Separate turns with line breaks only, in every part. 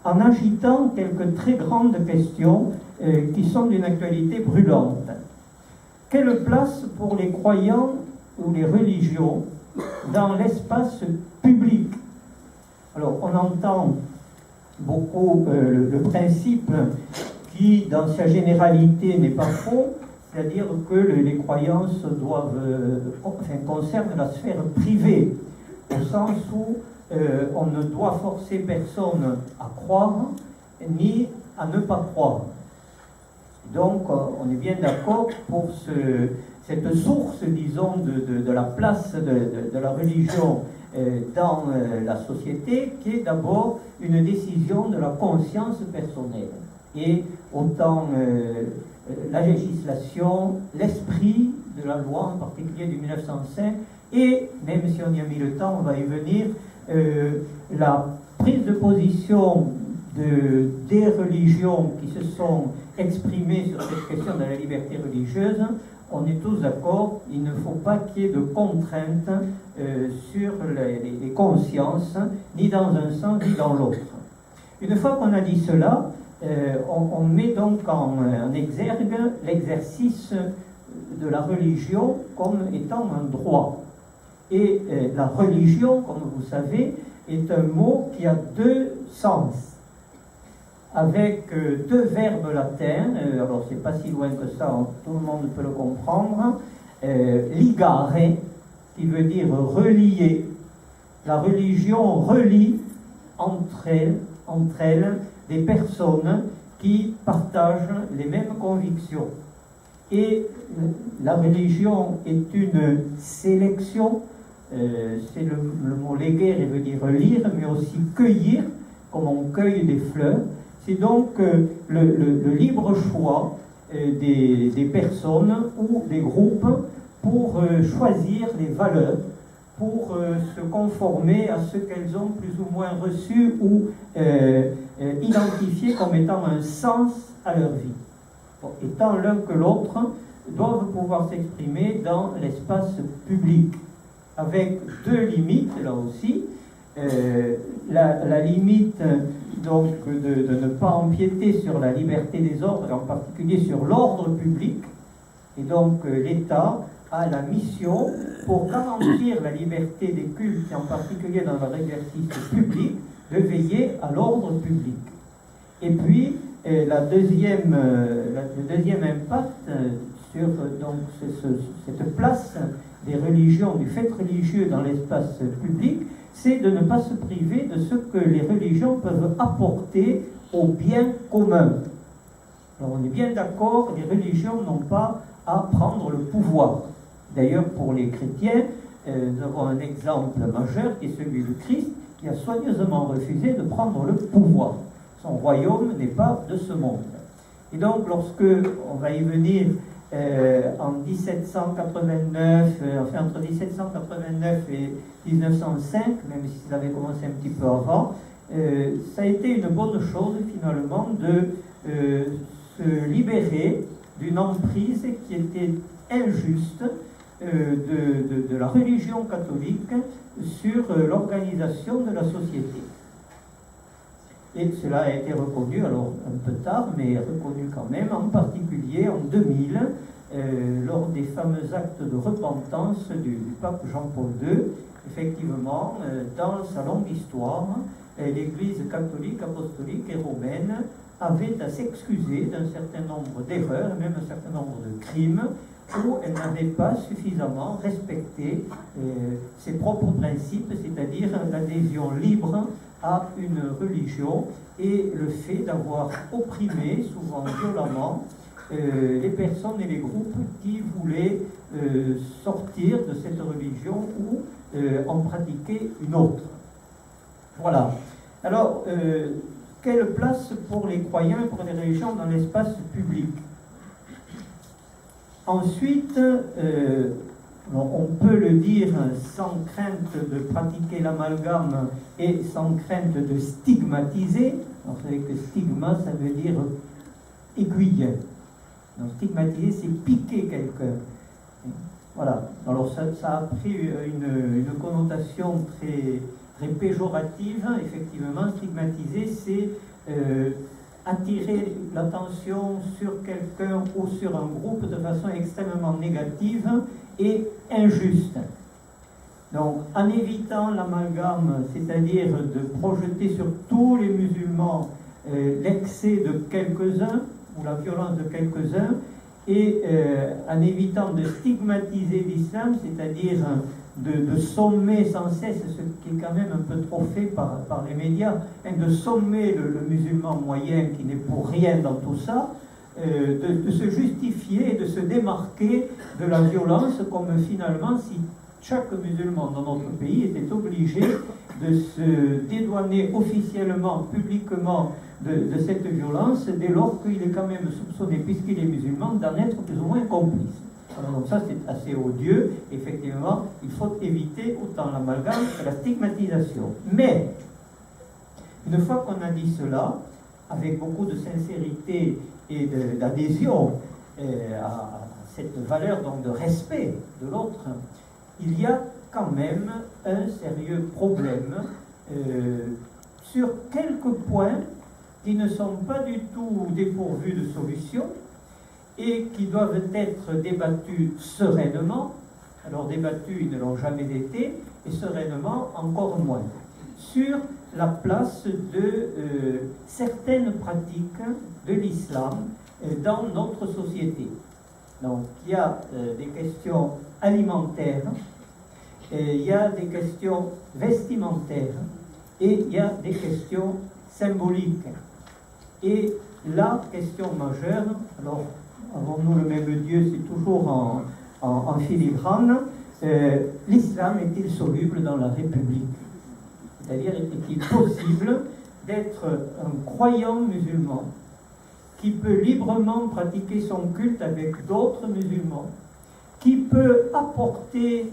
en agitant quelques très grandes questions qui sont d'une actualité brûlante. Quelle place pour les croyants ou les religions dans l'espace public? Alors, on entend beaucoup le principe qui, dans sa généralité, n'est pas faux, c'est-à-dire que les croyances concernent la sphère privée, au sens où on ne doit forcer personne à croire, ni à ne pas croire. Donc, on est bien d'accord pour cette source, disons, de la place de la religion dans la société, qui est d'abord une décision de la conscience personnelle. Et autant la législation, l'esprit de la loi, en particulier du 1905, et, même si on y a mis le temps, on va y venir, la prise de position des religions qui se sont exprimées sur cette question de la liberté religieuse, on est tous d'accord, il ne faut pas qu'il y ait de contraintes sur les consciences, ni dans un sens ni dans l'autre. Une fois qu'on a dit cela, on met donc en exergue l'exercice de la religion comme étant un droit. Et la religion, comme vous savez, est un mot qui a deux sens, avec deux verbes latins, alors c'est pas si loin que ça, tout le monde peut le comprendre, ligare, qui veut dire relier. La religion relie entre elles des personnes qui partagent les mêmes convictions. Et la religion est une sélection, c'est le mot léguer, il veut dire lire, mais aussi cueillir, comme on cueille des fleurs. C'est donc le libre choix des personnes ou des groupes pour choisir les valeurs, pour se conformer à ce qu'elles ont plus ou moins reçu ou identifié comme étant un sens à leur vie. Bon, et tant l'un que l'autre doivent pouvoir s'exprimer dans l'espace public, avec deux limites, là aussi. La limite donc de ne pas empiéter sur la liberté des ordres, en particulier sur l'ordre public, et donc l'État a la mission, pour garantir la liberté des cultes, et en particulier dans leur exercice public, de veiller à l'ordre public. Et puis, le deuxième impact sur donc, cette place des religions, du fait religieux dans l'espace public, c'est de ne pas se priver de ce que les religions peuvent apporter au bien commun. Alors on est bien d'accord, les religions n'ont pas à prendre le pouvoir. D'ailleurs, pour les chrétiens, nous avons un exemple majeur qui est celui du Christ, qui a soigneusement refusé de prendre le pouvoir. Son royaume n'est pas de ce monde. Et donc, lorsque on va y venir en 1789, enfin entre 1789 et 1905, même si ça avait commencé un petit peu avant, ça a été une bonne chose finalement de se libérer d'une emprise qui était injuste de la religion catholique sur l'organisation de la société. Et cela a été reconnu, alors un peu tard, mais reconnu quand même, en particulier en 2000, lors des fameux actes de repentance du pape Jean-Paul II. Effectivement, dans sa longue histoire, l'Église catholique, apostolique et romaine avait à s'excuser d'un certain nombre d'erreurs, même un certain nombre de crimes, où elle n'avait pas suffisamment respecté ses propres principes, c'est-à-dire l'adhésion libre à une religion et le fait d'avoir opprimé, souvent violemment, les personnes et les groupes qui voulaient sortir de cette religion ou en pratiquer une autre. Voilà. Alors, quelle place pour les croyants et pour les religions dans l'espace public? Ensuite, on peut le dire sans crainte de pratiquer l'amalgame et sans crainte de stigmatiser. Vous savez que stigma, ça veut dire aiguille. Donc stigmatiser, c'est piquer quelqu'un. Voilà. Alors ça a pris une connotation très très péjorative. Effectivement, stigmatiser, c'est attirer l'attention sur quelqu'un ou sur un groupe de façon extrêmement négative et injuste. Donc, en évitant l'amalgame, c'est-à-dire de projeter sur tous les musulmans l'excès de quelques-uns ou la violence de quelques-uns, et en évitant de stigmatiser l'islam, c'est-à-dire de sommer sans cesse, ce qui est quand même un peu trop fait par les médias, de sommer le musulman moyen qui n'est pour rien dans tout ça, de se justifier et de se démarquer de la violence, comme finalement si chaque musulman dans notre pays était obligé de se dédouaner officiellement, publiquement de cette violence, dès lors qu'il est quand même soupçonné, puisqu'il est musulman, d'en être plus ou moins complice. Alors, donc ça c'est assez odieux. Effectivement, il faut éviter autant l'amalgame que la stigmatisation. Mais, une fois qu'on a dit cela, avec beaucoup de sincérité et d'adhésion à cette valeur donc de respect de l'autre, il y a quand même un sérieux problème sur quelques points qui ne sont pas du tout dépourvus de solutions et qui doivent être débattus sereinement. Alors débattus, ils ne l'ont jamais été, et sereinement encore moins. Sur la place de certaines pratiques de l'islam dans notre société. Donc il y a des questions alimentaires, il y a des questions vestimentaires et il y a des questions symboliques. Et la question majeure, alors avons-nous le même Dieu, c'est toujours en filigrane, l'islam est-il soluble dans la République? C'est-à-dire, est-il possible d'être un croyant musulman qui peut librement pratiquer son culte avec d'autres musulmans, qui peut apporter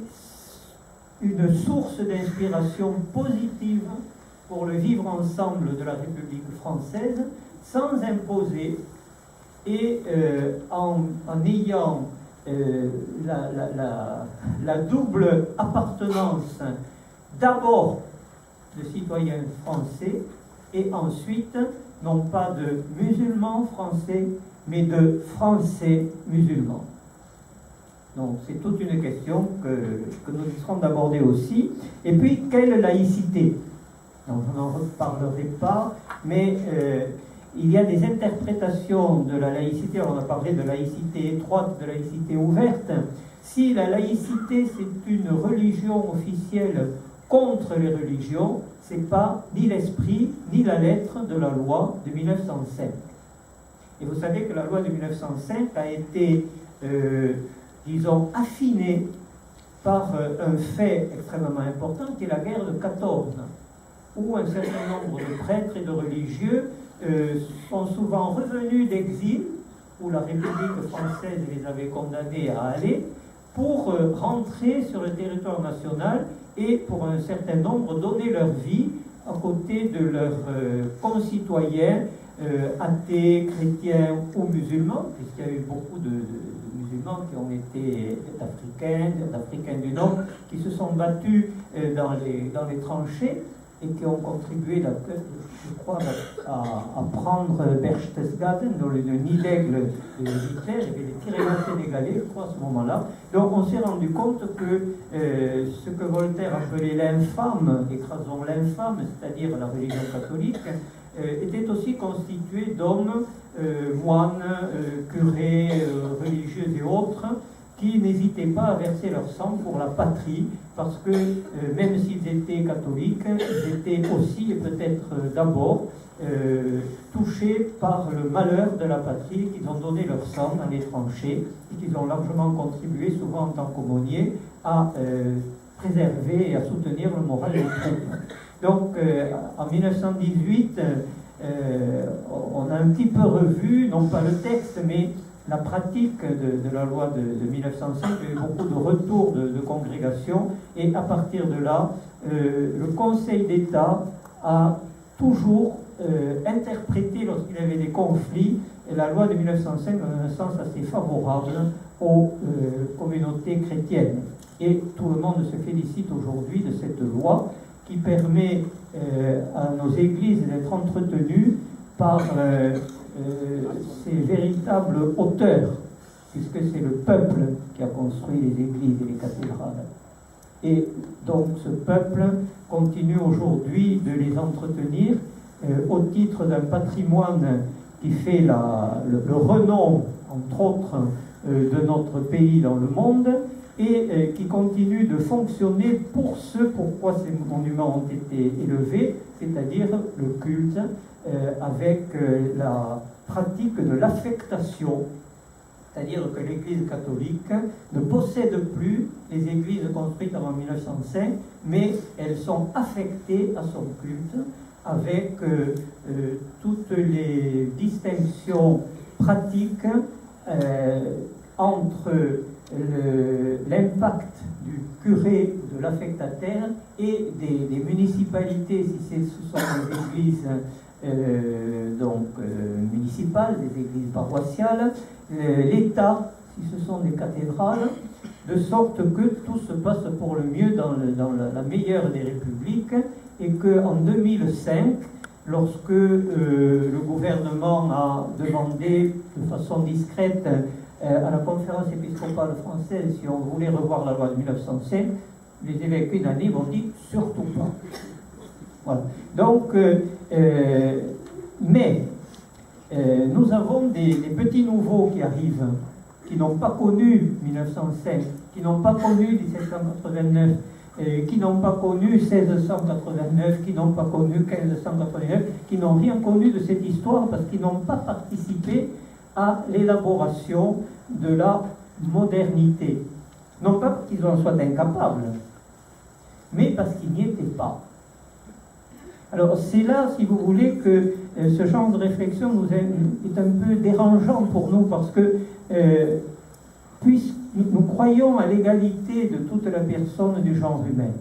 une source d'inspiration positive pour le vivre ensemble de la République française, sans imposer et en ayant la double appartenance d'abord de citoyens français et ensuite non pas de musulmans français mais de français musulmans. Donc c'est toute une question que nous risquons d'aborder aussi. Et puis, quelle laïcité? Donc je n'en reparlerai pas, mais il y a des interprétations de la laïcité. Alors, on a parlé de laïcité étroite, de laïcité ouverte. Si la laïcité c'est une religion officielle contre les religions, ce n'est pas ni l'esprit ni la lettre de la loi de 1905. Et vous savez que la loi de 1905 a été disons, affiné par un fait extrêmement important qui est la guerre de 14, où un certain nombre de prêtres et de religieux sont souvent revenus d'exil, où la République française les avait condamnés à aller, pour rentrer sur le territoire national et pour un certain nombre donner leur vie à côté de leurs concitoyens athées, chrétiens ou musulmans, puisqu'il y a eu beaucoup de musulmans qui ont été d'Africains du Nord, qui se sont battus dans les tranchées et qui ont contribué, je crois, à prendre Berchtesgaden, dans le nid d'aigle de Hitler. Il y avait des tirailleurs sénégalais, je crois, à ce moment-là. Donc on s'est rendu compte que ce que Voltaire appelait l'infâme, écrasons l'infâme, c'est-à-dire la religion catholique, était aussi constitué d'hommes, moines, curés, religieux et autres, qui n'hésitaient pas à verser leur sang pour la patrie, parce que même s'ils étaient catholiques, ils étaient aussi, et peut-être d'abord, touchés par le malheur de la patrie, qu'ils ont donné leur sang dans les tranchées, et qu'ils ont largement contribué, souvent en tant qu'aumôniers, à préserver et à soutenir le moral des troupes. Donc, en 1918, on a un petit peu revu, non pas le texte, mais la pratique de la loi de 1905. Il y a eu beaucoup de retours de congrégations, et à partir de là, le Conseil d'État a toujours interprété, lorsqu'il y avait des conflits, la loi de 1905 dans un sens assez favorable aux communautés chrétiennes. Et tout le monde se félicite aujourd'hui de cette loi qui permet à nos églises d'être entretenues par ces véritables auteurs, puisque c'est le peuple qui a construit les églises et les cathédrales. Et donc ce peuple continue aujourd'hui de les entretenir au titre d'un patrimoine qui fait le renom, entre autres, de notre pays dans le monde, et qui continue de fonctionner pour ce pourquoi ces monuments ont été élevés, c'est-à-dire le culte, avec la pratique de l'affectation, c'est-à-dire que l'Église catholique ne possède plus les églises construites avant 1905, mais elles sont affectées à son culte avec toutes les distinctions pratiques entre l'impact du curé ou de l'affectataire et des municipalités, si ce sont des églises municipales, des églises paroissiales, l'État, si ce sont des cathédrales, de sorte que tout se passe pour le mieux dans la meilleure des républiques, et qu'en 2005, lorsque le gouvernement a demandé de façon discrète à la conférence épiscopale française si on voulait revoir la loi de 1905, les évêques unanimes ont dit surtout pas. Voilà. Donc, nous avons des petits nouveaux qui arrivent, qui n'ont pas connu 1905, qui n'ont pas connu 1789, qui n'ont pas connu 1689, qui n'ont pas connu 1589, qui n'ont rien connu de cette histoire parce qu'ils n'ont pas participé à l'élaboration de la modernité. Non pas parce qu'ils en soient incapables, mais parce qu'ils n'y étaient pas. Alors c'est là, si vous voulez, que ce genre de réflexion est un peu dérangeant pour nous, parce que puisque nous croyons à l'égalité de toute la personne du genre humain,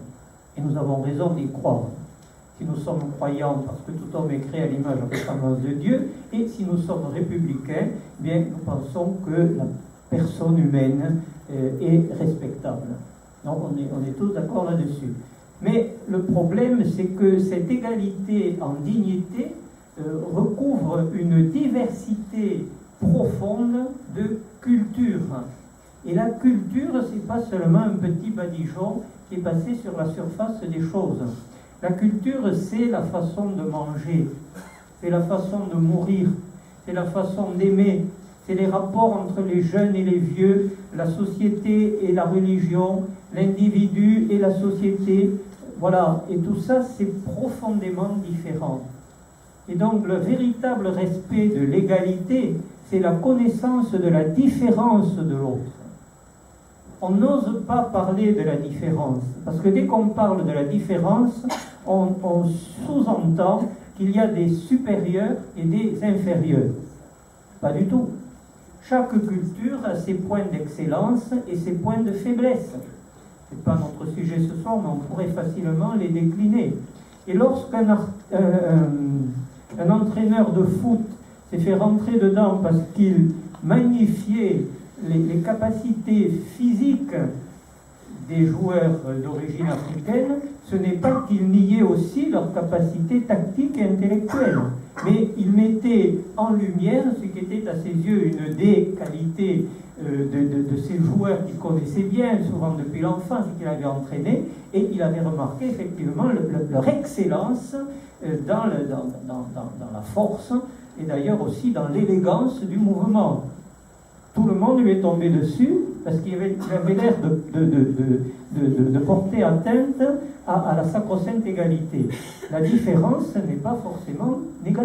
et nous avons raison d'y croire. Si nous sommes croyants, parce que tout homme est créé à l'image et à la ressemblance de Dieu, et si nous sommes républicains, bien nous pensons que la personne humaine est respectable. Donc on est tous d'accord là-dessus. Mais le problème, c'est que cette égalité en dignité recouvre une diversité profonde de cultures. Et la culture, c'est pas seulement un petit badigeon qui est passé sur la surface des choses. La culture, c'est la façon de manger, c'est la façon de mourir, c'est la façon d'aimer, c'est les rapports entre les jeunes et les vieux, la société et la religion, l'individu et la société. Voilà, et tout ça, c'est profondément différent. Et donc, le véritable respect de l'égalité, c'est la connaissance de la différence de l'autre. On n'ose pas parler de la différence, parce que dès qu'on parle de la différence, on sous-entend qu'il y a des supérieurs et des inférieurs. Pas du tout. Chaque culture a ses points d'excellence et ses points de faiblesse. Ce n'est pas notre sujet ce soir, mais on pourrait facilement les décliner. Et lorsqu'un entraîneur de foot s'est fait rentrer dedans parce qu'il magnifiait les capacités physiques des joueurs d'origine africaine, ce n'est pas qu'il niait aussi leurs capacités tactiques et intellectuelles, mais il mettait en lumière ce qui était à ses yeux une des qualités de ces joueurs qu'il connaissait bien, souvent depuis l'enfance et qu'il avait entraîné, et il avait remarqué effectivement leur excellence dans la force, et d'ailleurs aussi dans l'élégance du mouvement. Tout le monde lui est tombé dessus parce qu'il avait l'air de porter atteinte à la sacro-sainte égalité. La différence n'est pas forcément négative.